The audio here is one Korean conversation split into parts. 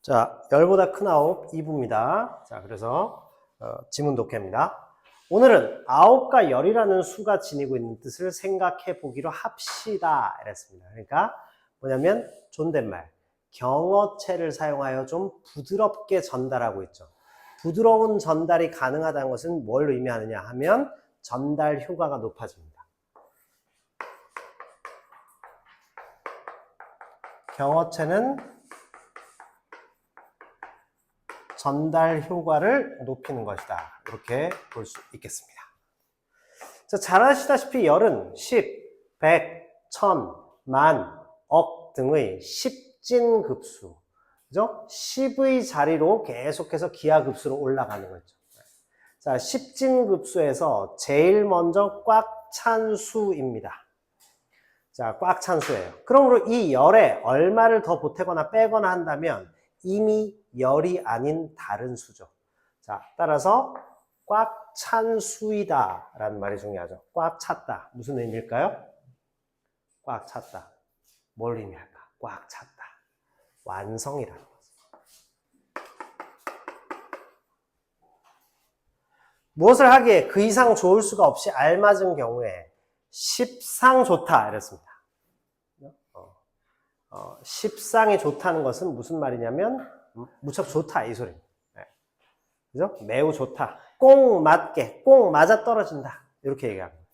자, 열보다 큰 아홉 2부입니다. 자, 그래서 지문 독해입니다. 오늘은 아홉과 열이라는 수가 지니고 있는 뜻을 생각해 보기로 합시다. 이랬습니다. 그러니까 뭐냐면 존댓말, 경어체를 사용하여 좀 부드럽게 전달하고 있죠. 부드러운 전달이 가능하다는 것은 뭘 의미하느냐 하면 전달 효과가 높아집니다. 경어체는 전달 효과를 높이는 것이다. 이렇게 볼 수 있겠습니다. 자, 잘 아시다시피 열은 10, 100, 1000, 만, 억 등의 십진급수, 그죠? 10의 자리로 계속해서 기하급수로 올라가는 거죠. 자, 십진급수에서 제일 먼저 꽉 찬 수입니다. 자, 꽉 찬 수예요. 그러므로 이 열에 얼마를 더 보태거나 빼거나 한다면 이미 열이 아닌 다른 수죠. 자, 따라서 꽉 찬 수이다 라는 말이 중요하죠. 꽉 찼다. 무슨 의미일까요? 꽉 찼다. 뭘 의미할까? 꽉 찼다. 완성이라는 거죠. 무엇을 하기에 그 이상 좋을 수가 없이 알맞은 경우에 십상 좋다 이랬습니다. 십상이 좋다는 것은 무슨 말이냐면 무척 좋다 이 소리입니다. 네. 그죠? 매우 좋다. 꼭 맞게, 꼭 맞아 떨어진다. 이렇게 얘기합니다.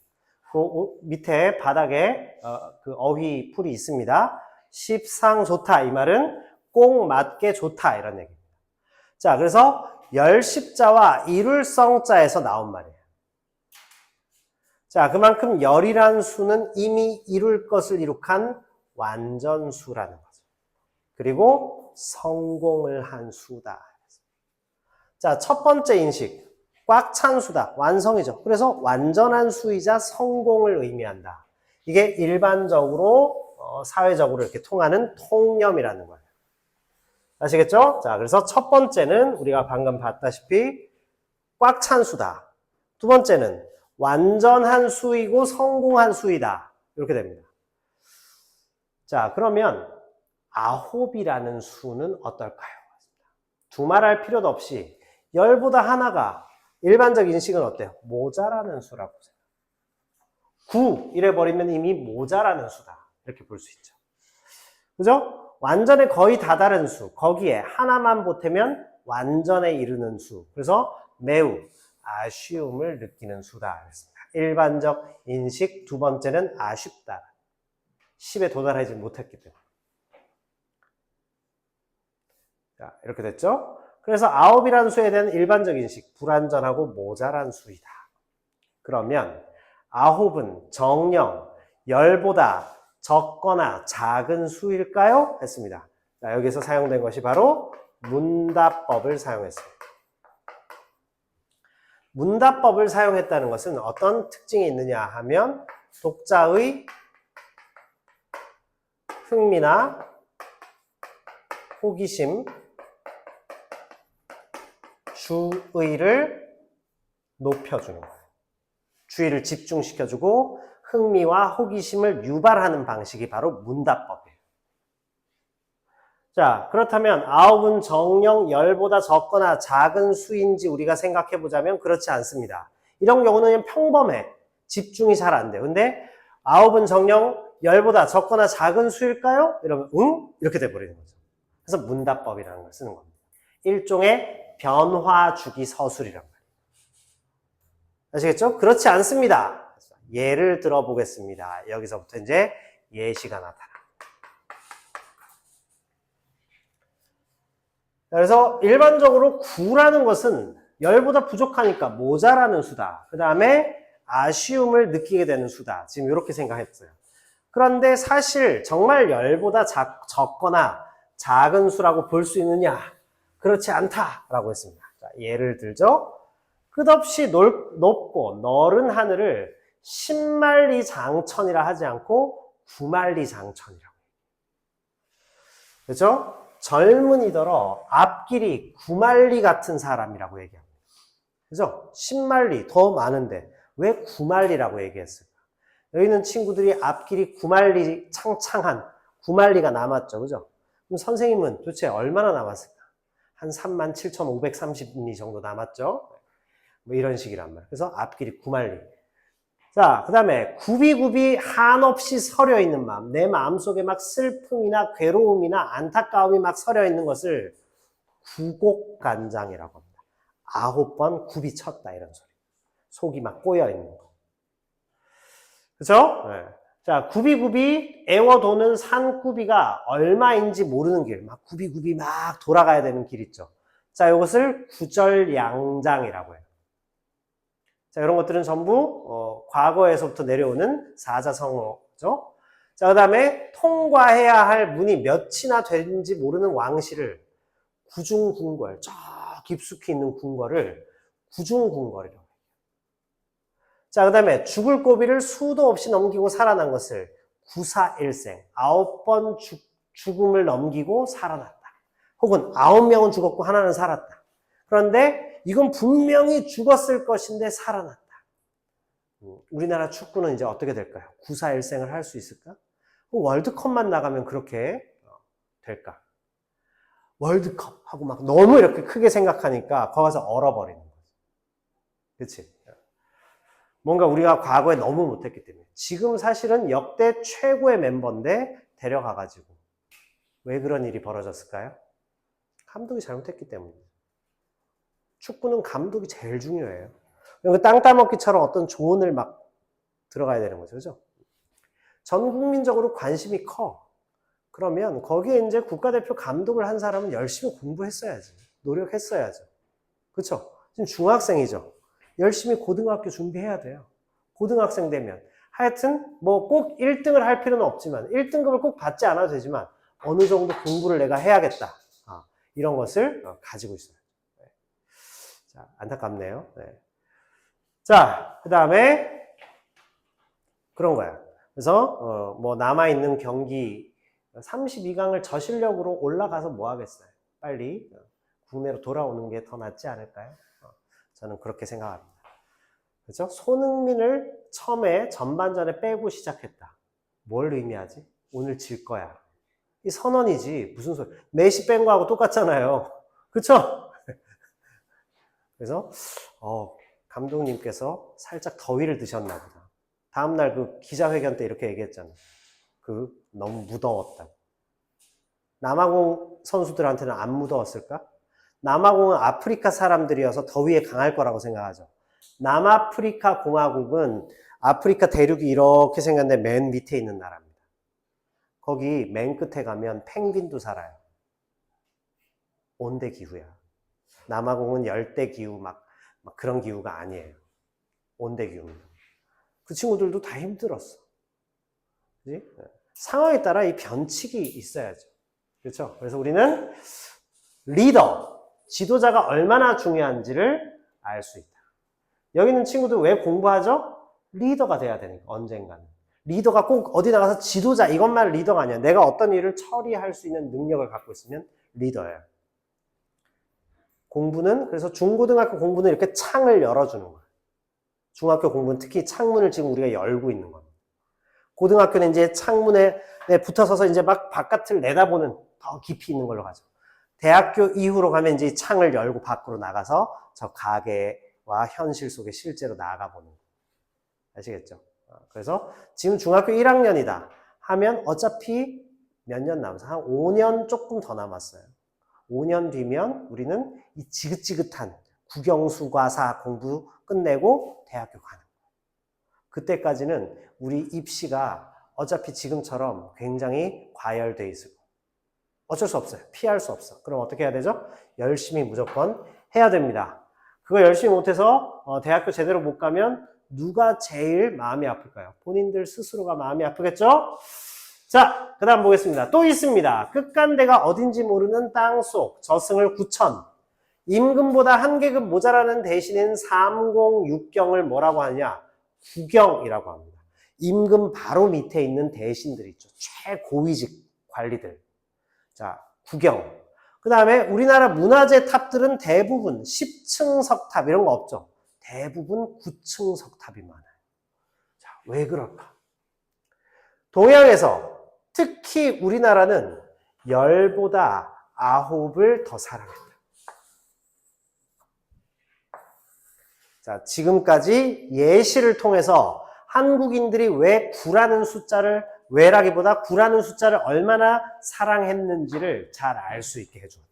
그 밑에 바닥에 그 어휘 풀이 있습니다. 십상 좋다 이 말은 꼭 맞게 좋다 이런 얘기입니다. 자, 그래서 열십자와 이룰성자에서 나온 말이에요. 자, 그만큼 열이라는 수는 이미 이룰 것을 이룩한 완전수라는 거죠. 그리고 성공을 한 수다. 자, 첫 번째 인식, 꽉 찬 수다, 완성이죠. 그래서 완전한 수이자 성공을 의미한다. 이게 일반적으로 사회적으로 이렇게 통하는 통념이라는 거예요. 아시겠죠? 자, 그래서 첫 번째는 우리가 방금 봤다시피 꽉 찬 수다. 두 번째는 완전한 수이고 성공한 수이다. 이렇게 됩니다. 자, 그러면 아홉이라는 수는 어떨까요? 두말할 필요도 없이 열보다 하나가 일반적 인식은 어때요? 모자라는 수라고 생각해요. 9 이래버리면 이미 모자라는 수다. 이렇게 볼 수 있죠. 그죠? 완전에 거의 다다른 수. 거기에 하나만 보태면 완전에 이르는 수. 그래서 매우 아쉬움을 느끼는 수다. 그랬습니다. 일반적 인식 두 번째는 아쉽다. 10에 도달하지 못했기 때문에. 자, 이렇게 됐죠? 그래서 아홉이라는 수에 대한 일반적 인식, 불완전하고 모자란 수이다. 그러면 아홉은 정령, 열보다 적거나 작은 수일까요? 했습니다. 자, 여기서 사용된 것이 바로 문답법을 사용했습니다. 문답법을 사용했다는 것은 어떤 특징이 있느냐 하면 독자의 흥미나 호기심, 주의를 높여주는 거예요. 주의를 집중시켜주고 흥미와 호기심을 유발하는 방식이 바로 문답법이에요. 자, 그렇다면 아홉은 정령 열보다 적거나 작은 수인지 우리가 생각해 보자면 그렇지 않습니다. 이런 경우는 평범해. 집중이 잘 안 돼요. 근데 아홉은 정령 열보다 적거나 작은 수일까요? 이러면 응? 이렇게 돼버리는 거죠. 그래서 문답법이라는 걸 쓰는 겁니다. 일종의 변화주기 서술이란 말이에요. 아시겠죠? 그렇지 않습니다. 예를 들어보겠습니다. 여기서부터 이제 예시가 나타납니다. 그래서 일반적으로 9라는 것은 열보다 부족하니까 모자라는 수다. 그 다음에 아쉬움을 느끼게 되는 수다. 지금 이렇게 생각했어요. 그런데 사실 정말 열보다 적거나 작은 수라고 볼 수 있느냐? 그렇지 않다라고 했습니다. 자, 예를 들죠. 끝없이 높고 너른 하늘을 10만리 장천이라 하지 않고 9만리 장천이라고. 그렇죠? 젊은이더러 앞길이 9만리 같은 사람이라고 얘기합니다. 그죠? 10만리 더 많은데 왜 9만리라고 얘기했을까? 여기 있는 친구들이 앞길이 9만리 창창한 9만리가 남았죠. 그죠? 그럼 선생님은 도대체 얼마나 남았을까? 한 37,530리 정도 남았죠. 뭐 이런 식이란 말이에요. 그래서 앞길이 9만리. 자, 그 다음에 굽이굽이 한없이 서려 있는 마음, 내 마음속에 막 슬픔이나 괴로움이나 안타까움이 막 서려 있는 것을 구곡간장이라고 합니다. 9번 굽이 쳤다 이런 소리. 속이 막 꼬여 있는 거. 그죠? 네. 자, 굽이굽이 애워도는 산구비가 얼마인지 모르는 길, 막 굽이굽이 막 돌아가야 되는 길 있죠. 자, 이것을 구절양장이라고 해요. 자, 이런 것들은 전부 과거에서부터 내려오는 사자성어죠. 자, 그 다음에 통과해야 할 문이 몇이나 되는지 모르는 왕실을 구중궁궐, 저 깊숙이 있는 궁궐을 구중궁궐이라고 해요. 자, 그 다음에 죽을 고비를 수도 없이 넘기고 살아난 것을 구사일생, 9번 죽음을 넘기고 살아났다. 혹은 9명은 죽었고 하나는 살았다. 그런데 이건 분명히 죽었을 것인데 살아났다. 우리나라 축구는 이제 어떻게 될까요? 구사일생을 할 수 있을까? 월드컵만 나가면 그렇게 될까? 월드컵 하고 막 너무 이렇게 크게 생각하니까 거기서 얼어버리는 거죠. 그치? 뭔가 우리가 과거에 너무 못했기 때문에. 지금 사실은 역대 최고의 member인데 데려가가지고. 왜 그런 일이 벌어졌을까요? 감독이 잘못했기 때문에. 축구는 감독이 제일 중요해요. 땅 따먹기처럼 어떤 조언을 막 들어가야 되는 거죠. 그죠? 전 국민적으로 관심이 커. 그러면 거기에 이제 국가대표 감독을 한 사람은 열심히 공부했어야지. 노력했어야죠. 그쵸? 지금 중학생이죠. 열심히 고등학교 준비해야 돼요. 고등학생 되면. 하여튼 뭐 꼭 1등을 할 필요는 없지만 1등급을 꼭 받지 않아도 되지만 어느 정도 공부를 내가 해야겠다. 이런 것을 가지고 있어요. 자, 안타깝네요. 네. 자, 그 다음에 그런 거야. 그래서 뭐 남아있는 경기 32강을 저실력으로 올라가서 뭐 하겠어요. 빨리 국내로 돌아오는 게 더 낫지 않을까요? 저는 그렇게 생각합니다. 그렇죠? 손흥민을 처음에 전반전에 빼고 시작했다. 뭘 의미하지? 오늘 질 거야. 이 선언이지. 무슨 소리. 메시 뺀 거하고 똑같잖아요. 그렇죠? 그래서 감독님께서 살짝 더위를 드셨나 보다. 다음날 그 기자회견 때 이렇게 얘기했잖아요. 너무 무더웠다고. 남아공 선수들한테는 안 무더웠을까? 남아공은 아프리카 사람들이어서 더위에 강할 거라고 생각하죠. 남아프리카 공화국은 아프리카 대륙이 이렇게 생겼는데 맨 밑에 있는 나라입니다. 거기 맨 끝에 가면 펭귄도 살아요. 온대 기후야. 남아공은 열대 기후 막 그런 기후가 아니에요. 온대 기후입니다. 그 친구들도 다 힘들었어. 그치? 상황에 따라 이 변칙이 있어야죠. 그렇죠? 그래서 우리는 리더, 지도자가 얼마나 중요한지를 알 수 있다. 여기 있는 친구들 왜 공부하죠? 리더가 돼야 되니까, 언젠가는. 리더가 꼭 어디 나가서 지도자, 이것만 리더가 아니야. 내가 어떤 일을 처리할 수 있는 능력을 갖고 있으면 리더예요. 공부는, 그래서 중고등학교 공부는 이렇게 창을 열어주는 거예요. 중학교 공부는 특히 창문을 지금 우리가 열고 있는 겁니다. 고등학교는 이제 창문에 붙어서서 이제 막 바깥을 내다보는 더 깊이 있는 걸로 가죠. 대학교 이후로 가면 이제 창을 열고 밖으로 나가서 저 가게와 현실 속에 실제로 나가보는 거예요. 아시겠죠? 그래서 지금 중학교 1학년이다 하면 어차피 몇 년 남았어요? 한 5년 조금 더 남았어요. 5년 뒤면 우리는 이 지긋지긋한 국영수과사 공부 끝내고 대학교 가는 거예요. 그때까지는 우리 입시가 어차피 지금처럼 굉장히 과열돼 있을 거예요. 어쩔 수 없어요. 피할 수 없어. 그럼 어떻게 해야 되죠? 열심히 무조건 해야 됩니다. 그거 열심히 못해서 대학교 제대로 못 가면 누가 제일 마음이 아플까요? 본인들 스스로가 마음이 아프겠죠? 자, 그 다음 보겠습니다. 또 있습니다. 끝간대가 어딘지 모르는 땅속 저승을 9천. 임금보다 한 계급 모자라는 대신인 306경을 뭐라고 하냐? 구경이라고 합니다. 임금 바로 밑에 있는 대신들 있죠. 최고위직 관리들. 자, 구경. 그 다음에 우리나라 문화재 탑들은 대부분 10층 석탑 이런 거 없죠. 대부분 9층 석탑이 많아요. 자, 왜 그럴까? 동양에서 특히 우리나라는 열보다 아홉을 더 사랑했다. 자, 지금까지 예시를 통해서 한국인들이 왜 9라는 숫자를, 왜라기보다 9라는 숫자를 얼마나 사랑했는지를 잘 알 수 있게 해주었다.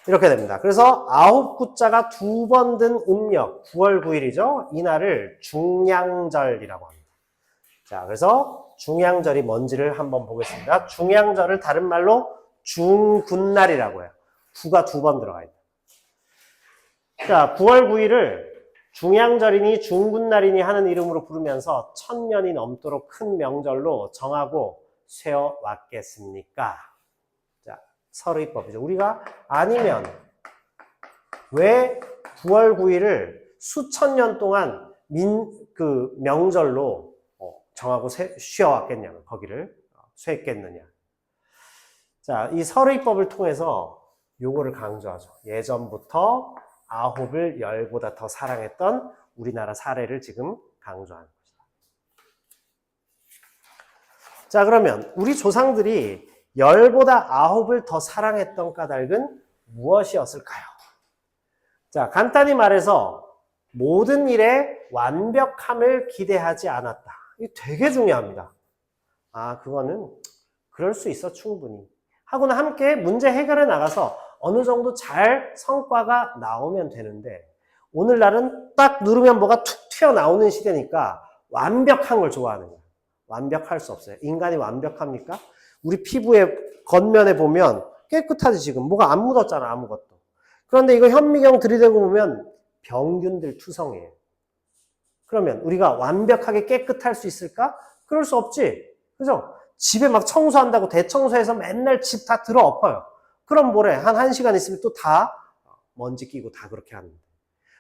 이렇게 됩니다. 그래서 9구자가 2번 든 음력 9월 9일이죠. 이날을 중양절이라고 합니다. 자, 그래서 중양절이 뭔지를 한번 보겠습니다. 중양절을 다른 말로 중군날이라고 해요. 9가 2번 들어가 있다. 자, 9월 9일을 중양절이니 중군날이니 하는 이름으로 부르면서 1000년이 넘도록 큰 명절로 정하고 세워왔겠습니까? 자, 서르이법이죠. 우리가 아니면 왜 9월 9일을 수천 년 동안 명절로 정하고 쉬어왔겠냐면, 거기를 쇠했겠느냐. 자, 이 서르이법을 통해서 요거를 강조하죠. 예전부터 9을 10보다 더 사랑했던 우리나라 사례를 지금 강조하는 것이다. 자, 그러면 우리 조상들이 10보다 9을 더 사랑했던 까닭은 무엇이었을까요? 자, 간단히 말해서 모든 일에 완벽함을 기대하지 않았다. 이게 되게 중요합니다. 아, 그거는 그럴 수 있어, 충분히. 하고는 함께 문제 해결해 나가서 어느 정도 잘 성과가 나오면 되는데, 오늘날은 딱 누르면 뭐가 툭 튀어나오는 시대니까 완벽한 걸 좋아하는 거예요. 완벽할 수 없어요. 인간이 완벽합니까? 우리 피부의 겉면에 보면 깨끗하지, 지금. 뭐가 안 묻었잖아, 아무것도. 그런데 이거 현미경 들이대고 보면 병균들 투성이에요. 그러면 우리가 완벽하게 깨끗할 수 있을까? 그럴 수 없지. 그죠? 집에 막 청소한다고 대청소해서 맨날 집 다 들어 엎어요. 그럼 뭐래? 한 1시간 있으면 또 다 먼지 끼고 다 그렇게 하는데.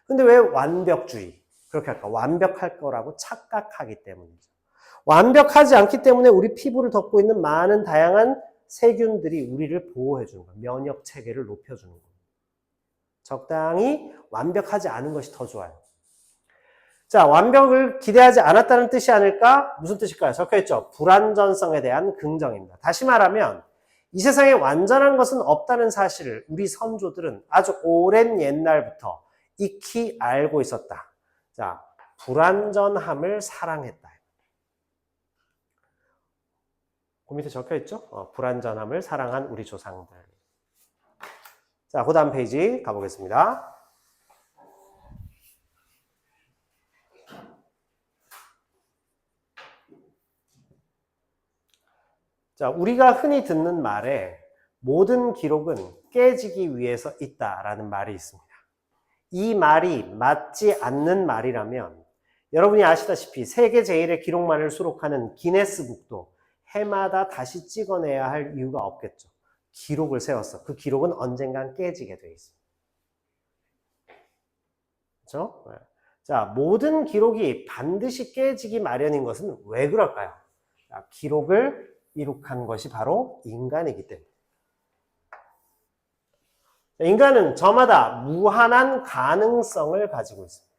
근데 왜 완벽주의? 그렇게 할까? 완벽할 거라고 착각하기 때문이죠. 완벽하지 않기 때문에 우리 피부를 덮고 있는 많은 다양한 세균들이 우리를 보호해 주는 거예요. 면역 체계를 높여 주는 거예요. 적당히 완벽하지 않은 것이 더 좋아요. 자, 완벽을 기대하지 않았다는 뜻이 아닐까? 무슨 뜻일까요? 적혀있죠. 불완전성에 대한 긍정입니다. 다시 말하면 이 세상에 완전한 것은 없다는 사실을 우리 선조들은 아주 오랜 옛날부터 익히 알고 있었다. 자, 불완전함을 사랑했다. 그 밑에 적혀있죠. 불완전함을 사랑한 우리 조상들. 자, 그 다음 페이지 가보겠습니다. 자, 우리가 흔히 듣는 말에 모든 기록은 깨지기 위해서 있다라는 말이 있습니다. 이 말이 맞지 않는 말이라면 여러분이 아시다시피 세계 제일의 기록만을 수록하는 기네스북도 해마다 다시 찍어내야 할 이유가 없겠죠. 기록을 세웠어. 그 기록은 언젠간 깨지게 돼 있습니다. 그렇죠? 자, 모든 기록이 반드시 깨지기 마련인 것은 왜 그럴까요? 자, 기록을 이룩한 것이 바로 인간이기 때문에. 인간은 저마다 무한한 가능성을 가지고 있습니다.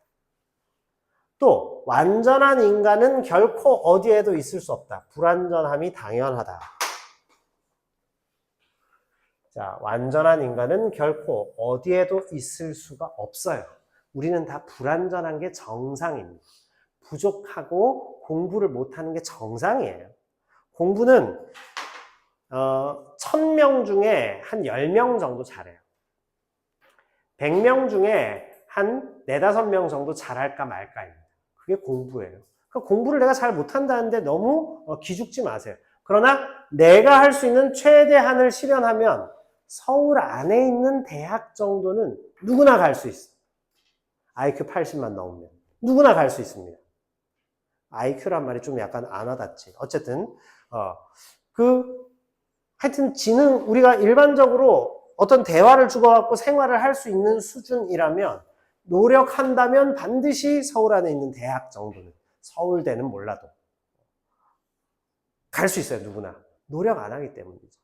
또 완전한 인간은 결코 어디에도 있을 수 없다. 불완전함이 당연하다. 자, 완전한 인간은 결코 어디에도 있을 수가 없어요. 우리는 다 불완전한 게 정상입니다. 부족하고 공부를 못하는 게 정상이에요. 공부는 1000명 중에 한 10명 정도 잘해요. 100명 중에 한 4, 5명 정도 잘할까 말까입니다. 그게 공부예요. 그러니까 공부를 내가 잘 못한다는데 너무 기죽지 마세요. 그러나 내가 할 수 있는 최대한을 실현하면 서울 안에 있는 대학 정도는 누구나 갈 수 있어요. IQ 80만 넘으면 누구나 갈 수 있습니다. IQ란 말이 좀 약간 안 와닿지. 어쨌든 하여튼 우리가 일반적으로 어떤 대화를 주고받고 생활을 할 수 있는 수준이라면 노력한다면 반드시 서울 안에 있는 대학 정도는, 서울대는 몰라도 갈 수 있어요. 누구나. 노력 안 하기 때문이죠.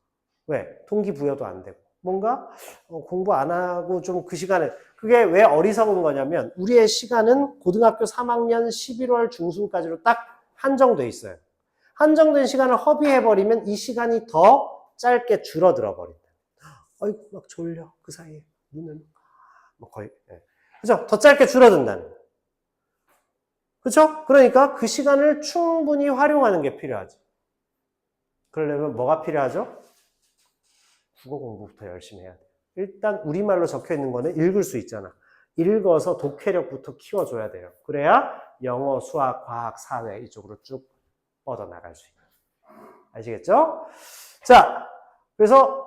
왜? 동기부여도 안 되고 뭔가 공부 안 하고 좀 그 시간에, 그게 왜 어리석은 거냐면 우리의 시간은 고등학교 3학년 11월 중순까지로 딱 한정돼 있어요. 한정된 시간을 허비해버리면 이 시간이 더 짧게 줄어들어 버린다. 아이고 막 졸려. 그 사이에 눈은 뭐 거의. 네. 그죠? 더 짧게 줄어든다는. 그죠? 그러니까 그 시간을 충분히 활용하는 게 필요하지. 그러려면 뭐가 필요하죠? 국어 공부부터 열심히 해야 돼. 일단 우리말로 적혀 있는 거는 읽을 수 있잖아. 읽어서 독해력부터 키워줘야 돼요. 그래야 영어, 수학, 과학, 사회 이쪽으로 쭉 뻗어나갈 수 있는. 아시겠죠? 자, 그래서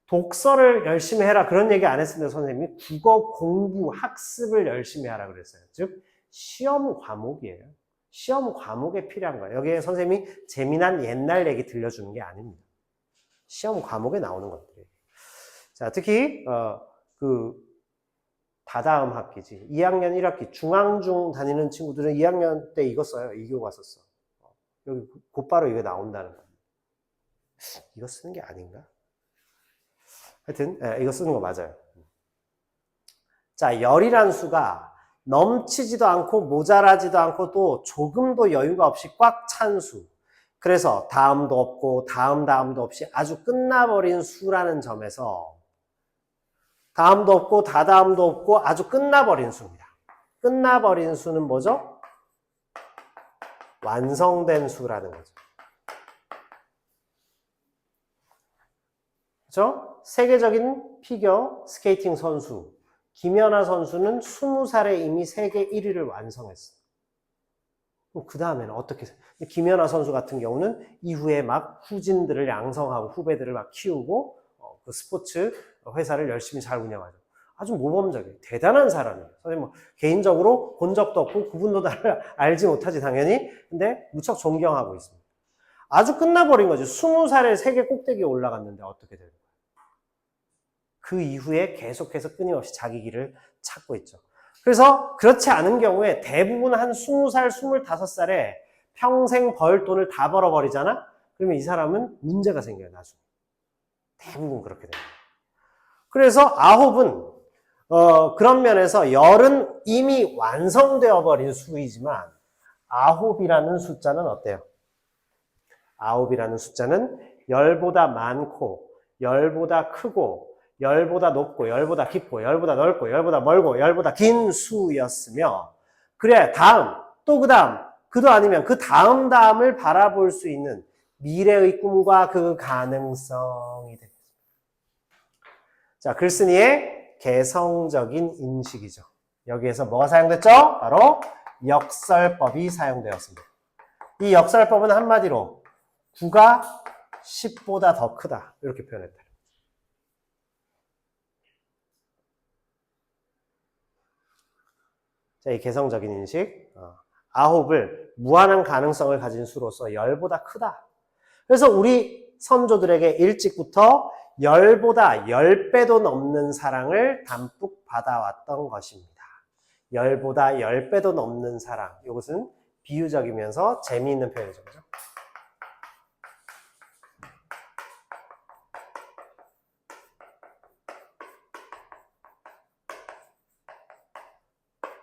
독서를 열심히 해라 그런 얘기 안 했습니다. 선생님이 국어 공부, 학습을 열심히 하라 그랬어요. 즉 시험 과목이에요. 시험 과목에 필요한 거예요. 여기에 선생님이 재미난 옛날 얘기 들려주는 게 아닙니다. 시험 과목에 나오는 것들이에요. 자, 특히 다다음 학기지. 2학년 1학기 중앙중 다니는 친구들은 2학년 때 이거 써요. 이 교과 썼어. 여기 곧바로 이거 나온다는 거. 이거 쓰는 게 아닌가? 하여튼 이거 쓰는 거 맞아요. 자, 열이란 수가 넘치지도 않고 모자라지도 않고 또 조금도 여유가 없이 꽉 찬 수. 그래서 다음도 없고 다음도 없이 아주 끝나버린 수라는 점에서 다음도 없고 다다음도 없고 아주 끝나버린 수입니다. 끝나버린 수는 뭐죠? 완성된 수라는 거죠. 그렇죠? 세계적인 피겨 스케이팅 선수 김연아 선수는 20살에 이미 세계 1위를 완성했어요. 그 다음에는 어떻게 김연아 선수 같은 경우는 이후에 막 후진들을 양성하고 후배들을 막 키우고 그 스포츠 회사를 열심히 잘 운영하죠. 아주 모범적이에요. 대단한 사람이에요. 선생님 뭐 개인적으로 본 적도 없고 그분도 나를 알지 못하지 당연히. 근데 무척 존경하고 있습니다. 아주 끝나버린 거죠. 20살에 세계 꼭대기에 올라갔는데 어떻게 될까요? 그 이후에 계속해서 끊임없이 자기 길을 찾고 있죠. 그래서 그렇지 않은 경우에 대부분 한 20살, 25살에 평생 벌 돈을 다 벌어버리잖아? 그러면 이 사람은 문제가 생겨요, 나중에. 대부분 그렇게 됩니다. 그래서 9은 그런 면에서 열은 이미 완성되어 버린 수이지만 9이라는 숫자는 어때요? 9이라는 숫자는 열보다 많고 열보다 크고 열보다 높고 열보다 깊고 열보다 넓고 열보다 멀고 열보다 긴 수였으며 그래 다음 또 그 다음 그도 아니면 그 다음을 바라볼 수 있는 미래의 꿈과 그 가능성이 되겠습니다. 자, 글쓴이의 개성적인 인식이죠. 여기에서 뭐가 사용됐죠? 바로 역설법이 사용되었습니다. 이 역설법은 한마디로 9가 10보다 더 크다 이렇게 표현했다. 자, 이 개성적인 인식 9을 무한한 가능성을 가진 수로서 10보다 크다. 그래서 우리 선조들에게 일찍부터 10보다 10배도 넘는 사랑을 담뿍 받아왔던 것입니다. 10보다 10배도 넘는 사랑. 이것은 비유적이면서 재미있는 표현이죠. 그죠?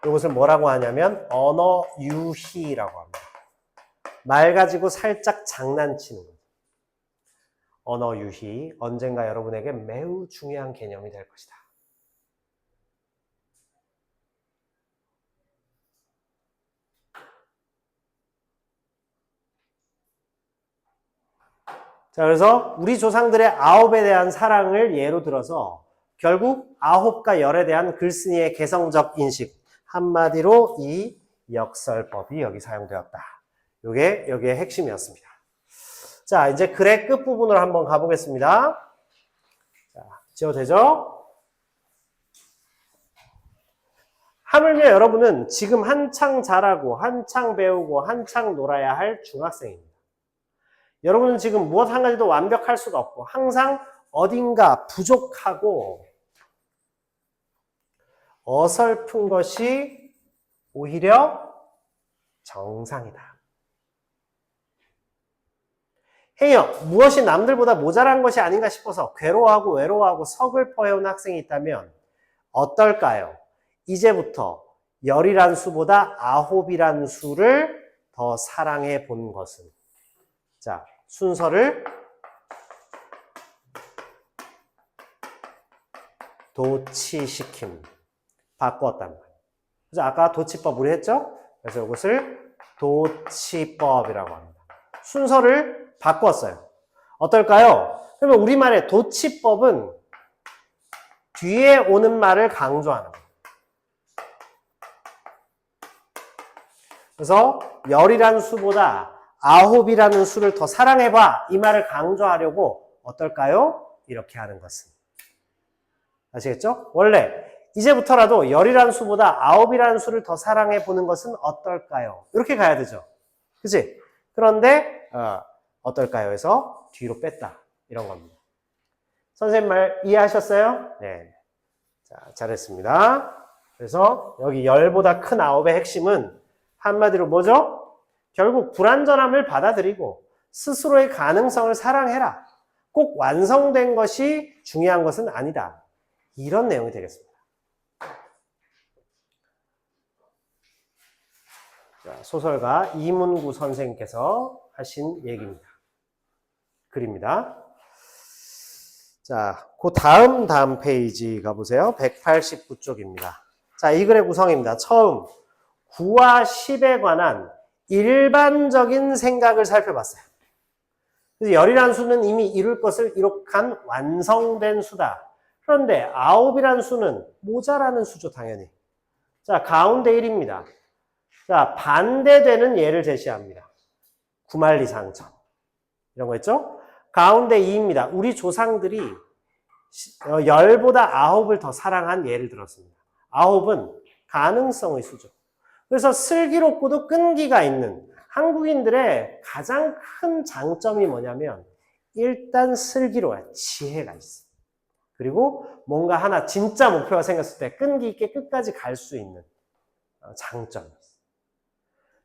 이것을 뭐라고 하냐면 언어 유희라고 합니다. 말 가지고 살짝 장난치는 거죠. 언어 유희, 언젠가 여러분에게 매우 중요한 개념이 될 것이다. 자, 그래서 우리 조상들의 9에 대한 사랑을 예로 들어서 결국 9과 10에 대한 글쓴이의 개성적 인식, 한마디로 이 역설법이 여기 사용되었다. 이게 여기의 핵심이었습니다. 자, 이제 글의 끝부분으로 한번 가보겠습니다. 자, 지워도 되죠? 하물며 여러분은 지금 한창 자라고 한창 배우고 한창 놀아야 할 중학생입니다. 여러분은 지금 무엇 한 가지도 완벽할 수가 없고 항상 어딘가 부족하고 어설픈 것이 오히려 정상이다. 행여 무엇이 남들보다 모자란 것이 아닌가 싶어서 괴로워하고 외로워하고 서글퍼해온 학생이 있다면 어떨까요? 이제부터 10이란 수보다 9이란 수를 더 사랑해 본 것은. 자, 순서를 도치시킴. 바꿨단 말이에요. 그래서 아까 도치법 우리 했죠? 그래서 이것을 도치법이라고 합니다. 순서를 바꿨어요. 어떨까요? 그러면 우리말의 도치법은 뒤에 오는 말을 강조하는 거예요. 그래서 10이라는 수보다 9이라는 수를 더 사랑해봐 이 말을 강조하려고 어떨까요? 이렇게 하는 것은. 아시겠죠? 원래 이제부터라도 10이라는 수보다 9이라는 수를 더 사랑해보는 것은 어떨까요? 이렇게 가야 되죠. 그치? 그런데 어떨까요? 해서 뒤로 뺐다. 이런 겁니다. 선생님 말 이해하셨어요? 네. 자, 잘했습니다. 그래서 여기 10보다 큰 9의 핵심은 한마디로 뭐죠? 결국 불완전함을 받아들이고 스스로의 가능성을 사랑해라. 꼭 완성된 것이 중요한 것은 아니다. 이런 내용이 되겠습니다. 자, 소설가 이문구 선생님께서 하신 얘기입니다. 글입니다. 자, 그 다음 페이지 가보세요. 189쪽입니다. 자, 이 글의 구성입니다. 처음 9와 10에 관한 일반적인 생각을 살펴봤어요. 그래서 10이라는 수는 이미 이룰 것을 이룩한 완성된 수다. 그런데 9이라는 수는 모자라는 수죠, 당연히. 자, 가운데 1입니다. 자, 반대되는 예를 제시합니다. 구만리상전. 이런 거 있죠? 가운데 2입니다. 우리 조상들이 10보다 9을 더 사랑한 예를 들었습니다. 9은 가능성의 수죠. 그래서 슬기롭고도 끈기가 있는 한국인들의 가장 큰 장점이 뭐냐면 일단 슬기로워요. 지혜가 있어요. 그리고 뭔가 하나 진짜 목표가 생겼을 때 끈기 있게 끝까지 갈 수 있는 장점이 있어요.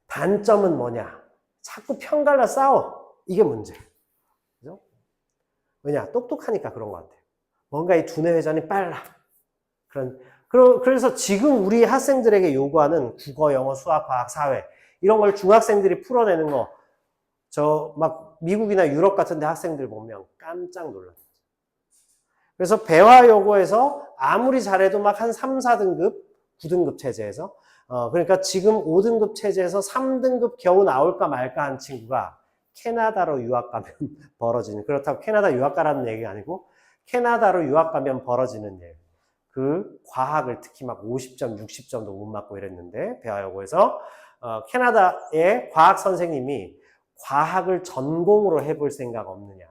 단점은 뭐냐? 자꾸 편갈라 싸워. 이게 문제예요. 그죠? 왜냐? 똑똑하니까 그런 것 같아요. 뭔가 이 두뇌 회전이 빨라. 그래서 지금 우리 학생들에게 요구하는 국어, 영어, 수학, 과학, 사회 이런 걸 중학생들이 풀어내는 거 저 막 미국이나 유럽 같은 데 학생들 보면 깜짝 놀라요. 그래서 배화여고에서 아무리 잘해도 막 한 3, 4등급, 9등급 체제에서 그러니까 지금 5등급 체제에서 3등급 겨우 나올까 말까 한 친구가 캐나다로 유학 가면 벌어지는, 그렇다고 캐나다 유학 가라는 얘기가 아니고 캐나다로 유학 가면 벌어지는 일. 그 과학을 특히 막 50점, 60점도 못 맞고 이랬는데 배화여고에서 캐나다의 과학 선생님이 과학을 전공으로 해볼 생각 없느냐.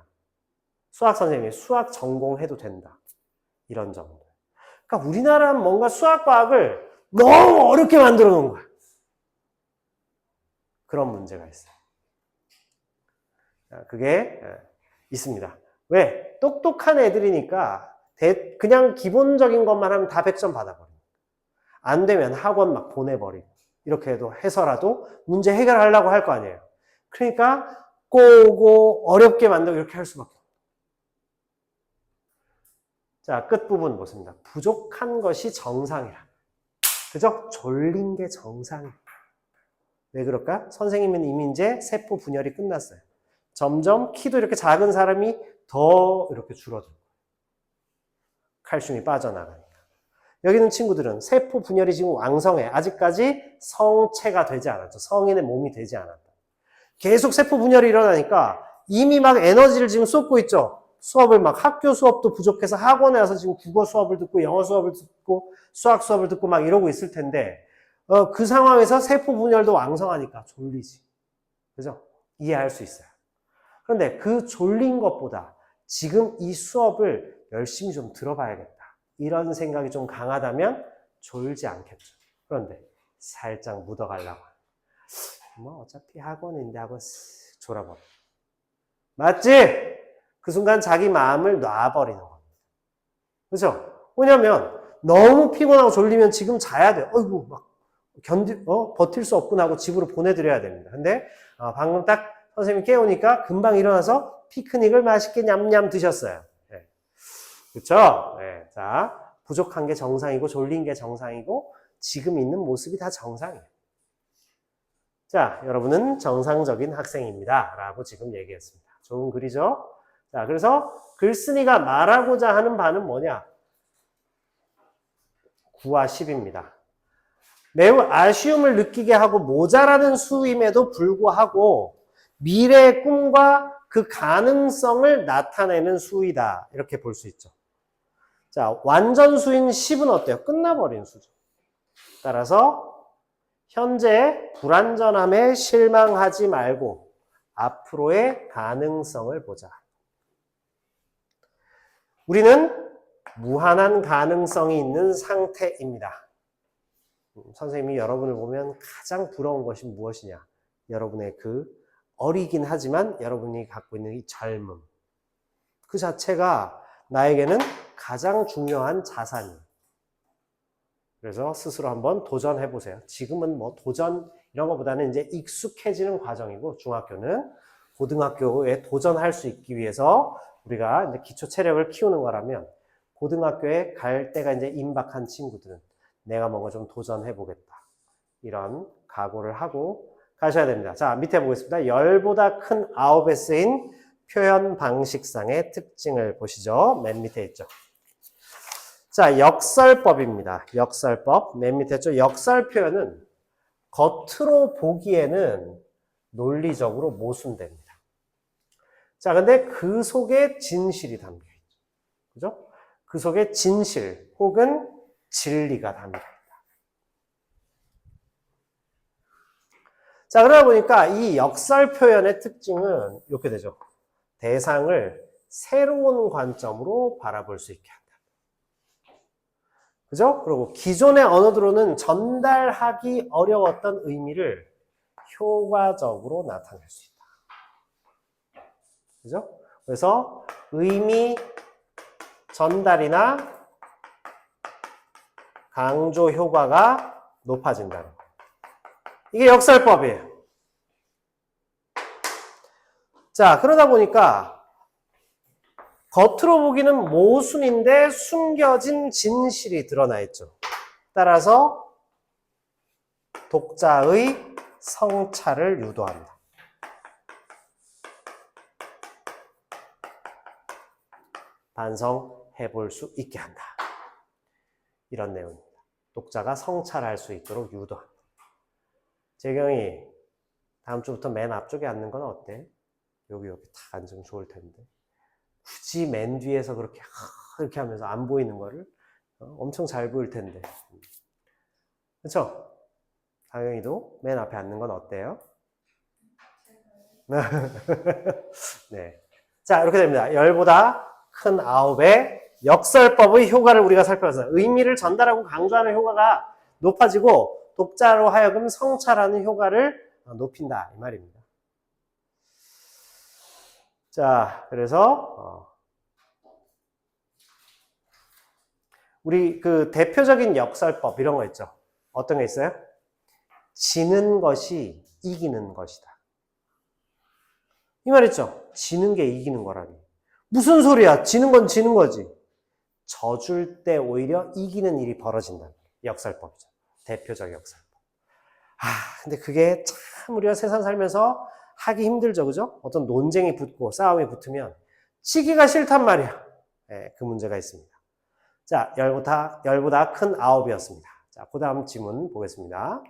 수학 선생님이 수학 전공해도 된다. 이런 정도. 그러니까 우리나라는 뭔가 수학 과학을 너무 어렵게 만들어 놓은 거야. 그런 문제가 있어요. 그게 있습니다. 왜? 똑똑한 애들이니까 그냥 기본적인 것만 하면 다 100점 받아버리고 안 되면 학원 막 보내버리고 이렇게 해서라도 문제 해결하려고 할 거 아니에요. 그러니까 꼬고 어렵게 만들고 이렇게 할 수밖에 없어요. 자, 끝부분 보습니다. 부족한 것이 정상이라. 그죠? 졸린 게 정상이에요. 왜 그럴까? 선생님은 이미 이제 세포 분열이 끝났어요. 점점 키도 이렇게 작은 사람이 더 이렇게 줄어들고 칼슘이 빠져나가니까. 여기 있는 친구들은 세포 분열이 지금 왕성해. 아직까지 성체가 되지 않았죠. 성인의 몸이 되지 않았다. 계속 세포 분열이 일어나니까 이미 막 에너지를 지금 쏟고 있죠. 수업을 막 학교 수업도 부족해서 학원에 와서 지금 국어 수업을 듣고 영어 수업을 듣고 수학 수업을 듣고 막 이러고 있을 텐데 그 상황에서 세포 분열도 왕성하니까 졸리지. 그죠? 이해할 수 있어요. 그런데 그 졸린 것보다 지금 이 수업을 열심히 좀 들어봐야겠다. 이런 생각이 좀 강하다면 졸지 않겠죠. 그런데 살짝 묻어가려고. 뭐 어차피 학원인데 하고 졸아버려. 맞지? 그 순간 자기 마음을 놔버리는 겁니다. 그죠? 왜냐면 너무 피곤하고 졸리면 지금 자야 돼. 어이구 막 버틸 수 없구나 하고 집으로 보내드려야 됩니다. 근데 방금 딱 선생님이 깨우니까 금방 일어나서 피크닉을 맛있게 냠냠 드셨어요. 네. 그렇죠? 네. 자, 부족한 게 정상이고 졸린 게 정상이고 지금 있는 모습이 다 정상이에요. 자, 여러분은 정상적인 학생입니다. 라고 지금 얘기했습니다. 좋은 글이죠? 자, 그래서 글쓴이가 말하고자 하는 바는 뭐냐? 9와 10입니다. 매우 아쉬움을 느끼게 하고 모자라는 수임에도 불구하고 미래의 꿈과 그 가능성을 나타내는 수이다. 이렇게 볼 수 있죠. 자, 완전 수인 10은 어때요? 끝나버린 수죠. 따라서 현재 불완전함에 실망하지 말고 앞으로의 가능성을 보자. 우리는 무한한 가능성이 있는 상태입니다. 선생님이 여러분을 보면 가장 부러운 것이 무엇이냐? 여러분의 그 어리긴 하지만 여러분이 갖고 있는 이 젊음. 그 자체가 나에게는 가장 중요한 자산이에요. 그래서 스스로 한번 도전해 보세요. 지금은 뭐 도전 이런 것보다는 이제 익숙해지는 과정이고 중학교는 고등학교에 도전할 수 있기 위해서 우리가 이제 기초 체력을 키우는 거라면 고등학교에 갈 때가 이제 임박한 친구들은 내가 뭔가 좀 도전해 보겠다. 이런 각오를 하고 가셔야 됩니다. 자, 밑에 보겠습니다. 10보다 큰 9에 쓰인 표현 방식상의 특징을 보시죠. 맨 밑에 있죠. 자, 역설법입니다. 역설법. 맨 밑에 있죠. 역설 표현은 겉으로 보기에는 논리적으로 모순됩니다. 자, 근데 그 속에 진실이 담겨 있죠. 그죠? 그 속에 진실 혹은 진리가 담겨 있다. 자, 그러다 보니까 이 역설 표현의 특징은 이렇게 되죠. 대상을 새로운 관점으로 바라볼 수 있게 한다. 그죠? 그리고 기존의 언어들로는 전달하기 어려웠던 의미를 효과적으로 나타낼 수 있다. 그죠? 그래서 의미 전달이나 강조 효과가 높아진다는 거예요. 이게 역설법이에요. 자, 그러다 보니까 겉으로 보기는 모순인데 숨겨진 진실이 드러나 있죠. 따라서 독자의 성찰을 유도합니다. 반성해 볼 수 있게 한다. 이런 내용입니다. 독자가 성찰할 수 있도록 유도합니다. 재경이 다음 주부터 맨 앞쪽에 앉는 건 어때? 여기 딱 앉으면 좋을 텐데. 굳이 맨 뒤에서 그렇게 이렇게 하면서 안 보이는 거를 엄청 잘 보일 텐데. 그렇죠? 다영이도 맨 앞에 앉는 건 어때요? 네. 자, 이렇게 됩니다. 10보다 큰 9의 역설법의 효과를 우리가 살펴봤어요. 의미를 전달하고 강조하는 효과가 높아지고 독자로 하여금 성찰하는 효과를 높인다 이 말입니다. 자, 그래서 우리 그 대표적인 역설법 이런 거 있죠. 어떤 게 있어요? 지는 것이 이기는 것이다. 이 말 있죠? 지는 게 이기는 거라니. 무슨 소리야? 지는 건 지는 거지. 져줄 때 오히려 이기는 일이 벌어진다. 역설법이죠. 대표적 역설법. 근데 그게 참 우리가 세상 살면서 하기 힘들죠. 그죠? 어떤 논쟁이 붙고 싸움이 붙으면 치기가 싫단 말이야. 네, 그 문제가 있습니다. 자, 10보다 큰 9이었습니다. 자, 그 다음 지문 보겠습니다.